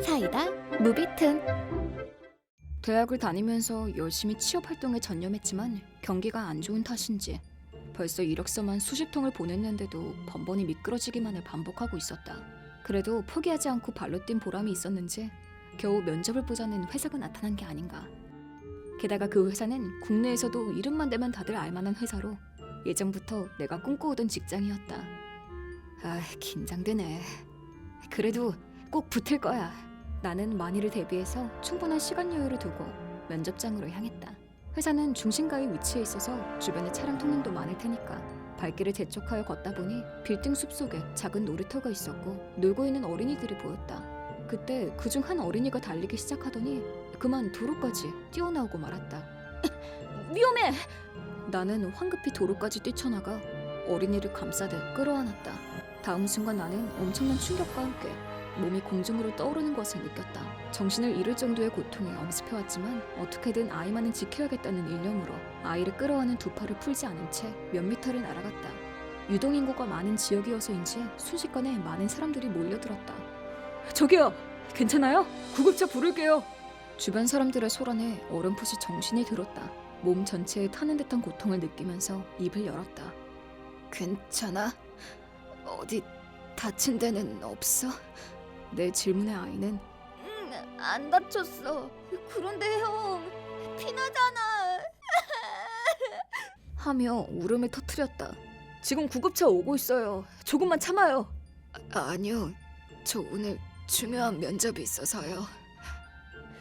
사이다 무비튼. 대학을 다니면서 열심히 취업 활동에 전념했지만 경기가 안 좋은 탓인지 벌써 이력서만 수십 통을 보냈는데도 번번이 미끄러지기만을 반복하고 있었다. 그래도 포기하지 않고 발로 뛴 보람이 있었는지 겨우 면접을 보자는 회사가 나타난 게 아닌가. 게다가 그 회사는 국내에서도 이름만 대면 다들 알만한 회사로 예전부터 내가 꿈꿔오던 직장이었다. 아, 긴장되네. 그래도 꼭 붙을 거야. 나는 만일을 대비해서 충분한 시간 여유를 두고 면접장으로 향했다. 회사는 중심가에 위치해 있어서 주변에 차량 통행도 많을 테니까 발길을 재촉하여 걷다 보니 빌딩 숲속에 작은 놀이터가 있었고 놀고 있는 어린이들이 보였다. 그때 그중 한 어린이가 달리기 시작하더니 그만 도로까지 뛰어나오고 말았다. 위험해! 나는 황급히 도로까지 뛰쳐나가 어린이를 감싸듯 끌어안았다. 다음 순간 나는 엄청난 충격과 함께 몸이 공중으로 떠오르는 것을 느꼈다. 정신을 잃을 정도의 고통에 엄습해왔지만 어떻게든 아이만은 지켜야겠다는 일념으로 아이를 끌어안은 두 팔을 풀지 않은 채 몇 미터를 날아갔다. 유동인구가 많은 지역이어서인지 순식간에 많은 사람들이 몰려들었다. 저기요! 괜찮아요? 구급차 부를게요! 주변 사람들의 소란에 어렴풋이 정신이 들었다. 몸 전체에 타는 듯한 고통을 느끼면서 입을 열었다. 괜찮아? 어디 다친 데는 없어? 내 질문에 아이는 안 다쳤어. 그런데 형, 피나잖아. 하며 울음을 터뜨렸다. 지금 구급차 오고 있어요. 조금만 참아요. 아니요. 저 오늘 중요한 면접이 있어서요.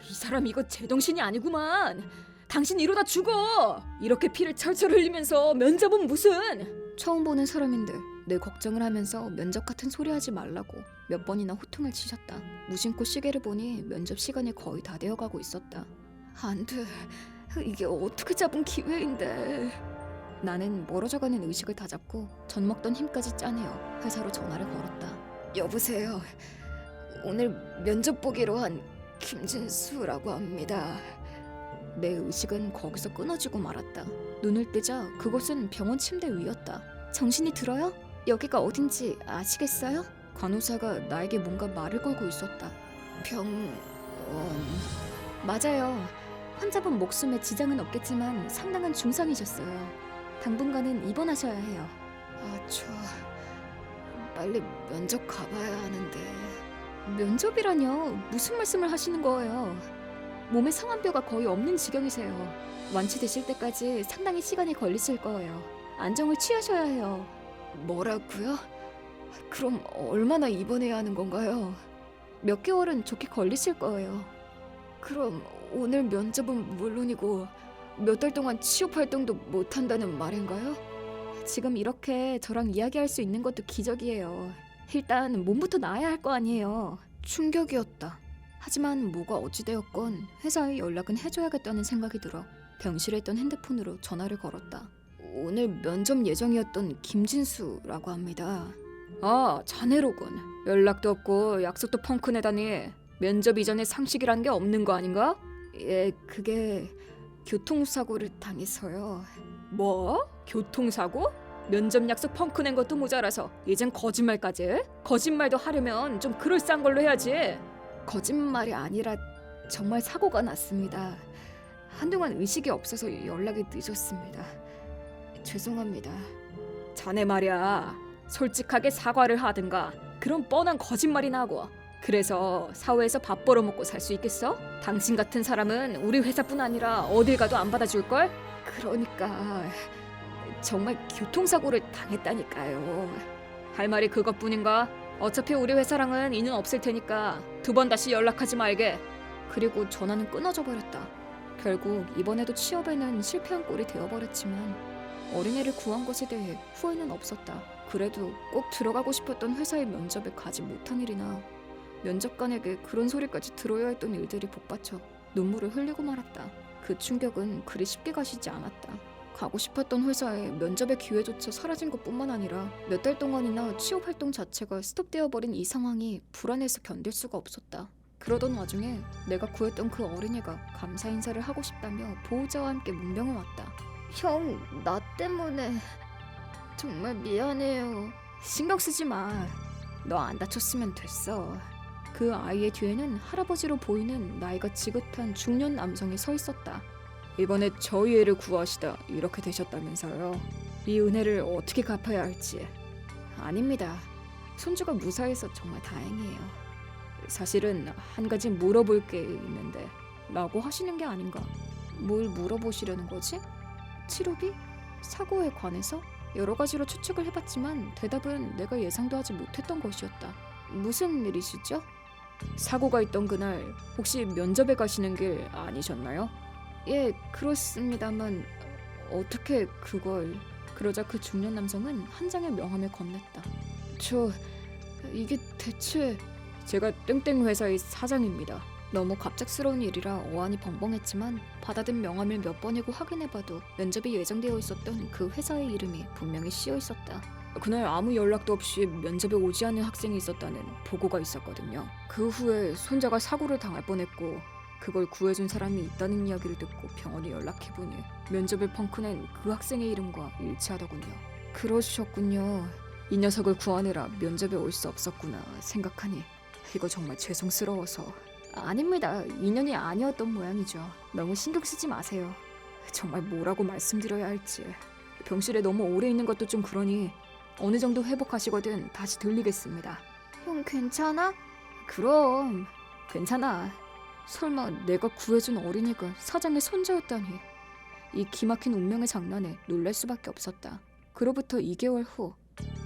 이 사람 이거 제정신이 아니구만. 당신 이러다 죽어. 이렇게 피를 철철 흘리면서 면접은 무슨. 처음 보는 사람인데 내 걱정을 하면서 면접 같은 소리 하지 말라고 몇 번이나 호통을 치셨다. 무심코 시계를 보니 면접 시간이 거의 다 되어가고 있었다. 안 돼. 이게 어떻게 잡은 기회인데. 나는 멀어져가는 의식을 다잡고 젖먹던 힘까지 짜내어 회사로 전화를 걸었다. 여보세요. 오늘 면접 보기로 한 김진수라고 합니다. 내 의식은 거기서 끊어지고 말았다. 눈을 뜨자 그곳은 병원 침대 위였다. 정신이 들어요? 여기가 어딘지 아시겠어요? 간호사가 나에게 뭔가 말을 걸고 있었다. 병원... 맞아요. 환자분 목숨에 지장은 없겠지만 상당한 중상이셨어요. 당분간은 입원하셔야 해요. 저... 빨리 면접 가봐야 하는데... 면접이라뇨? 무슨 말씀을 하시는 거예요? 몸에 상한뼈가 거의 없는 지경이세요. 완치되실 때까지 상당히 시간이 걸리실 거예요. 안정을 취하셔야 해요. 뭐라고요? 그럼 얼마나 입원해야 하는 건가요? 몇 개월은 좋게 걸리실 거예요. 그럼 오늘 면접은 물론이고 몇 달 동안 취업 활동도 못 한다는 말인가요? 지금 이렇게 저랑 이야기할 수 있는 것도 기적이에요. 일단 몸부터 나아야 할 거 아니에요. 충격이었다. 하지만 뭐가 어찌되었건 회사에 연락은 해줘야겠다는 생각이 들어 병실에 있던 핸드폰으로 전화를 걸었다. 오늘 면접 예정이었던 김진수라고 합니다. 아, 자네로군. 연락도 없고 약속도 펑크 내다니 면접 이전에 상식이란 게 없는 거 아닌가? 예, 그게 교통사고를 당해서요. 뭐? 교통사고? 면접 약속 펑크 낸 것도 모자라서 이젠 거짓말까지 해? 거짓말도 하려면 좀 그럴싸한 걸로 해야지. 거짓말이 아니라 정말 사고가 났습니다. 한동안 의식이 없어서 연락이 늦었습니다. 죄송합니다. 자네 말이야. 솔직하게 사과를 하든가 그런 뻔한 거짓말이나 하고 그래서 사회에서 밥 벌어먹고 살 수 있겠어? 당신 같은 사람은 우리 회사뿐 아니라 어딜 가도 안 받아줄걸? 그러니까 정말 교통사고를 당했다니까요. 할 말이 그것뿐인가? 어차피 우리 회사랑은 인연 없을 테니까 두 번 다시 연락하지 말게. 그리고 전화는 끊어져 버렸다. 결국 이번에도 취업에는 실패한 꼴이 되어버렸지만 어린애를 구한 것에 대해 후회는 없었다. 그래도 꼭 들어가고 싶었던 회사의 면접에 가지 못한 일이나 면접관에게 그런 소리까지 들어야 했던 일들이 복받쳐 눈물을 흘리고 말았다. 그 충격은 그리 쉽게 가시지 않았다. 가고 싶었던 회사에 면접의 기회조차 사라진 것뿐만 아니라 몇 달 동안이나 취업 활동 자체가 스톱되어버린 이 상황이 불안해서 견딜 수가 없었다. 그러던 와중에 내가 구했던 그 어린이가 감사 인사를 하고 싶다며 보호자와 함께 문병을 왔다. 형, 나 때문에 정말 미안해요. 신경 쓰지 마. 너 안 다쳤으면 됐어. 그 아이의 뒤에는 할아버지로 보이는 나이가 지긋한 중년 남성이 서 있었다. 이번에 저희 애를 구하시다 이렇게 되셨다면서요. 이 은혜를 어떻게 갚아야 할지. 아닙니다. 손주가 무사해서 정말 다행이에요. 사실은 한 가지 물어볼 게 있는데 라고 하시는 게 아닌가. 뭘 물어보시려는 거지? 치료비? 사고에 관해서? 여러 가지로 추측을 해봤지만 대답은 내가 예상도 하지 못했던 것이었다. 무슨 일이시죠? 사고가 있던 그날 혹시 면접에 가시는 길 아니셨나요? 예, 그렇습니다만 어떻게 그걸... 그러자 그 중년 남성은 한 장의 명함을 건넸다. 이게 대체... 제가 땡땡 회사의 사장입니다. 너무 갑작스러운 일이라 어안이 벙벙했지만 받아든 명함을 몇 번이고 확인해봐도 면접이 예정되어 있었던 그 회사의 이름이 분명히 씌어 있었다. 그날 아무 연락도 없이 면접에 오지 않은 학생이 있었다는 보고가 있었거든요. 그 후에 손자가 사고를 당할 뻔했고 그걸 구해준 사람이 있다는 이야기를 듣고 병원에 연락해보니 면접을 펑크낸 그 학생의 이름과 일치하더군요. 그러셨군요. 이 녀석을 구하느라 면접에 올 수 없었구나 생각하니 이거 정말 죄송스러워서. 아닙니다. 인연이 아니었던 모양이죠. 너무 신경 쓰지 마세요. 정말 뭐라고 말씀드려야 할지. 병실에 너무 오래 있는 것도 좀 그러니 어느 정도 회복하시거든 다시 들리겠습니다. 형 괜찮아? 그럼 괜찮아. 설마 내가 구해준 어린이가 사장의 손자였다니. 이 기막힌 운명의 장난에 놀랄 수밖에 없었다. 그로부터 2개월 후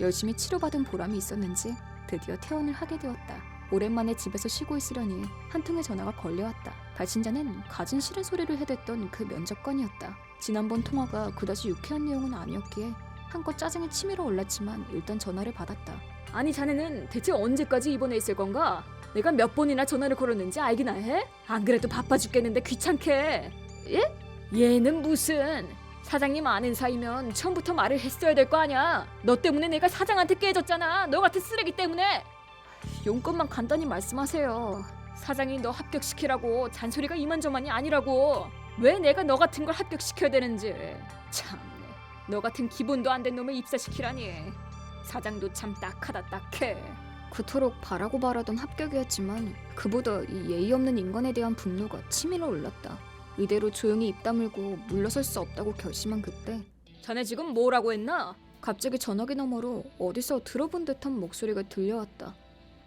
열심히 치료받은 보람이 있었는지 드디어 퇴원을 하게 되었다. 오랜만에 집에서 쉬고 있으려니 한 통의 전화가 걸려왔다. 발신자는 갖은 싫은 소리를 해댔던 그 면접관이었다. 지난번 통화가 그다지 유쾌한 내용은 아니었기에 한껏 짜증이 치밀어 올랐지만 일단 전화를 받았다. 아니 자네는 대체 언제까지 입원해 있을 건가? 내가 몇 번이나 전화를 걸었는지 알기나 해? 안 그래도 바빠 죽겠는데 귀찮게. 예? 얘는 무슨... 사장님 아는 사이면 처음부터 말을 했어야 될 거 아니야. 너 때문에 내가 사장한테 깨졌잖아. 너 같은 쓰레기 때문에. 용건만 간단히 말씀하세요. 사장이 너 합격시키라고 잔소리가 이만저만이 아니라고. 왜 내가 너 같은 걸 합격시켜야 되는지. 참네. 너 같은 기본도 안 된 놈을 입사시키라니. 사장도 참 딱하다 딱해. 그토록 바라고 바라던 합격이었지만 그보다 이 예의 없는 인간에 대한 분노가 치밀어 올랐다. 이대로 조용히 입 다물고 물러설 수 없다고 결심한 그때 자네 지금 뭐라고 했나? 갑자기 전화기 너머로 어디서 들어본 듯한 목소리가 들려왔다.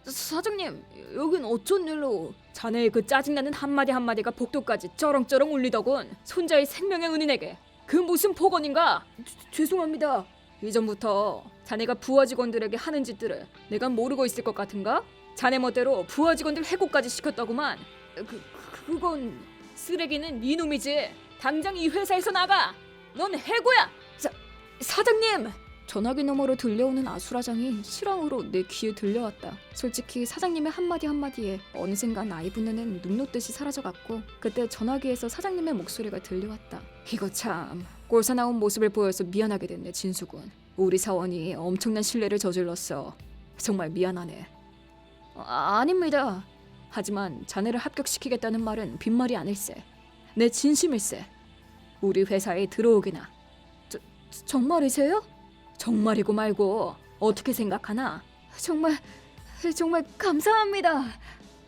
사장님, 여긴 어쩐 일로? 자네의 그 짜증나는 한마디 한마디가 복도까지 쩌렁쩌렁 울리더군. 손자의 생명의 은인에게 그 무슨 복원인가? 죄송합니다. 이전부터 자네가 부하 직원들에게 하는 짓들을 내가 모르고 있을 것 같은가? 자네 멋대로 부하 직원들 해고까지 시켰다구만. 그건... 쓰레기는 네 놈이지. 당장 이 회사에서 나가. 넌 해고야. 사장님! 전화기 너머로 들려오는 아수라장이 실황으로 내 귀에 들려왔다. 솔직히 사장님의 한마디 한마디에 어느샌가 나이 분노는 눈 녹듯이 사라져갔고 그때 전화기에서 사장님의 목소리가 들려왔다. 이거 참 꼴사나운 모습을 보여서 미안하게 됐네 진수군. 우리 사원이 엄청난 실례를 저질렀어. 정말 미안하네. 아닙니다. 하지만 자네를 합격시키겠다는 말은 빈말이 아닐세. 내 진심일세. 우리 회사에 들어오기나. 정말이세요? 정말이고 말고 어떻게 생각하나? 정말 감사합니다.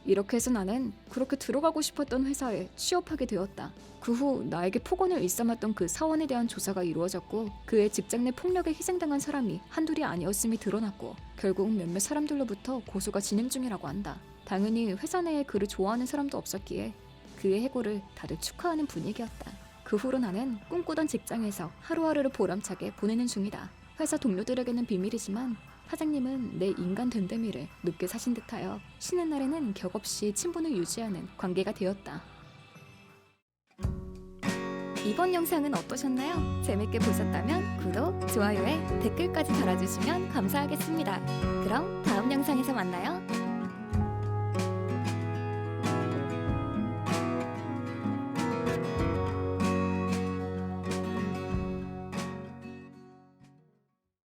이렇게 해서 나는 그렇게 들어가고 싶었던 회사에 취업하게 되었다. 그 후 나에게 폭언을 일삼았던 그 사원에 대한 조사가 이루어졌고 그의 직장 내 폭력에 희생당한 사람이 한둘이 아니었음이 드러났고 결국 몇몇 사람들로부터 고소가 진행 중이라고 한다. 당연히 회사 내에 그를 좋아하는 사람도 없었기에 그의 해고를 다들 축하하는 분위기였다. 그 후로 나는 꿈꾸던 직장에서 하루하루를 보람차게 보내는 중이다. 회사 동료들에게는 비밀이지만 사장님은 내 인간 됨됨이를 높게 사신 듯하여 쉬는 날에는 격없이 친분을 유지하는 관계가 되었다. 이번 영상은 어떠셨나요? 재밌게 보셨다면 구독, 좋아요에 댓글까지 달아주시면 감사하겠습니다. 그럼 다음 영상에서 만나요.